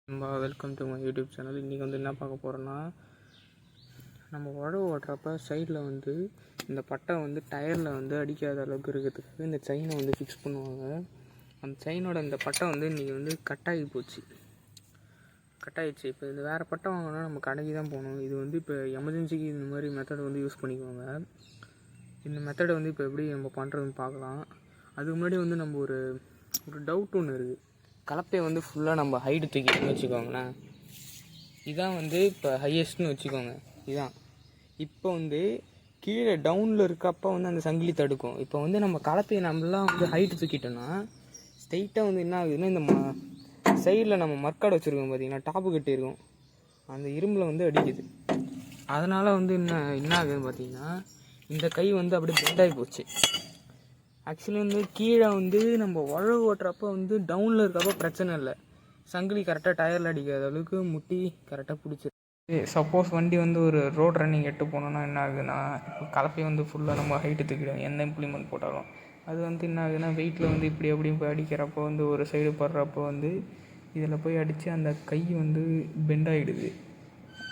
Welcome to my YouTube channel. இன்றைக்கி வந்து என்ன பார்க்க போகிறோன்னா, நம்ம உழவு ஓட்டுறப்ப சைடில் வந்து இந்த பட்டை வந்து டயரில் வந்து அடிக்காத அளவுக்கு இருக்கிறதுக்கு இந்த செயினை வந்து ஃபிக்ஸ் பண்ணுவாங்க. அந்த செயினோட இந்த பட்டை வந்து இன்றைக்கி வந்து கட்டாகி போச்சு. கட்டாயிடுச்சு. இப்போ இது வேறு பட்டை வாங்கினா நம்ம கடைக்கு தான் போகணும். இது வந்து இப்போ எமர்ஜென்சிக்கு இந்த மாதிரி மெத்தடை வந்து யூஸ் பண்ணிக்குவாங்க. இந்த மெத்தடை வந்து இப்போ எப்படி நம்ம பண்ணுறதுன்னு பார்க்கலாம். அதுக்கு முன்னாடி வந்து நம்ம ஒரு டவுட் ஒன்று இருக்குது. கலப்பையை வந்து ஃபுல்லாக நம்ம ஹைட்டு தூக்கிட்டுன்னு வச்சுக்கோங்களேன். இதான் வந்து இப்போ ஹையஸ்ட்னு வச்சுக்கோங்க. இதான் இப்போ வந்து கீழே டவுனில் இருக்கப்போ வந்து அந்த சங்கிலி தடுக்கும். இப்போ வந்து நம்ம கலப்பையை நம்மளாம் வந்து ஹைட்டு தூக்கிட்டோன்னா ஸ்ட்ரைட்டாக வந்து என்ன ஆகுதுன்னா, இந்த சைடில் நம்ம மர்க்காடு வச்சுருக்கோம் பார்த்திங்கன்னா, டாப்பு கட்டியிருக்கோம், அந்த இரும்பில் வந்து அடிக்குது. அதனால் வந்து என்ன ஆகுதுன்னு பார்த்திங்கன்னா, இந்த கை வந்து அப்படியே பெண்டாகி போச்சு. ஆக்சுவலி வந்து கீழே வந்து நம்ம உழவு ஓட்டுறப்போ வந்து டவுனில் இருக்கப்போ பிரச்சனை இல்லை. சங்கிலி கரெக்டாக டயரில் அடிக்காத அளவுக்கு முட்டி கரெக்டாக பிடிச்சிருக்கு. சப்போஸ் வண்டி வந்து ஒரு ரோட் ரன்னிங் எட்டு போனோன்னா என்ன ஆகுதுன்னா, இப்போ கலப்பையை வந்து ஃபுல்லாக நம்ம ஹைட்டு தூக்கிடும் எந்த இம்ப்ளிமெண்ட் போட்டாலும். அது வந்து என்ன ஆகுதுன்னா, வெயிட்டில் வந்து இப்படி அப்படியும் போய் அடிக்கிறப்போ வந்து ஒரு சைடு படுறப்போ வந்து இதில் போய் அடித்து அந்த கை வந்து பெண்ட் ஆகிடுது.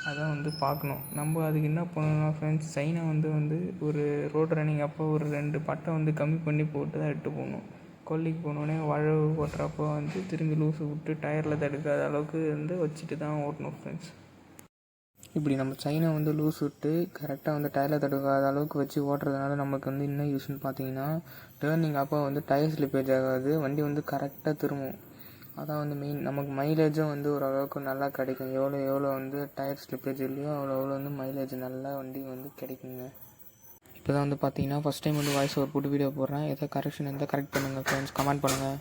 அதான் வந்து பார்க்கணும். நம்ம அதுக்கு என்ன பண்ணணும்னா ஃப்ரெண்ட்ஸ், செயினை வந்து ஒரு ரோட் ரன்னிங் அப்போ ஒரு 2 பட்டை வந்து கம்மி பண்ணி போட்டு தான் எட்டு போகணும். கொல்லிக்கு போனோடனே உழவு ஓட்டுறப்போ வந்து திரும்பி லூஸு விட்டு டயரில் தடுக்காத அளவுக்கு வந்து வச்சுட்டு தான் ஓட்டணும் ஃப்ரெண்ட்ஸ். இப்படி நம்ம செயினை வந்து லூஸ் விட்டு கரெக்டாக வந்து டயரில் தடுக்காத அளவுக்கு வச்சு ஓட்டுறதுனால நமக்கு வந்து என்ன யூஸ்ன்னு பார்த்தீங்கன்னா, டேர்னிங் அப்போ வந்து டயர் ஸ்லிப்பேஜ் ஆகாது, வண்டி வந்து கரெக்டாக திரும்பும். அதான் வந்து மெயின். நமக்கு மைலேஜும் வந்து ஓரளவுக்கு நல்லா கிடைக்கும். எவ்வளோ வந்து டயர் ஸ்லிப்பேஜ் இல்லையோ அவ்வளோ வந்து மைலேஜ் நல்லா வண்டி வந்து கிடைக்குங்க. இப்போ தான் வந்து பார்த்தீங்கன்னா ஃபஸ்ட் டைம் வந்து வாய்ஸ் ஓவர் போட்டு வீடியோ போடுறேன். எதாவது கரெக்ஷன் இருந்தால் கரெக்ட் பண்ணுங்கள் ஃப்ரெண்ட்ஸ், கமெண்ட் பண்ணுங்கள்.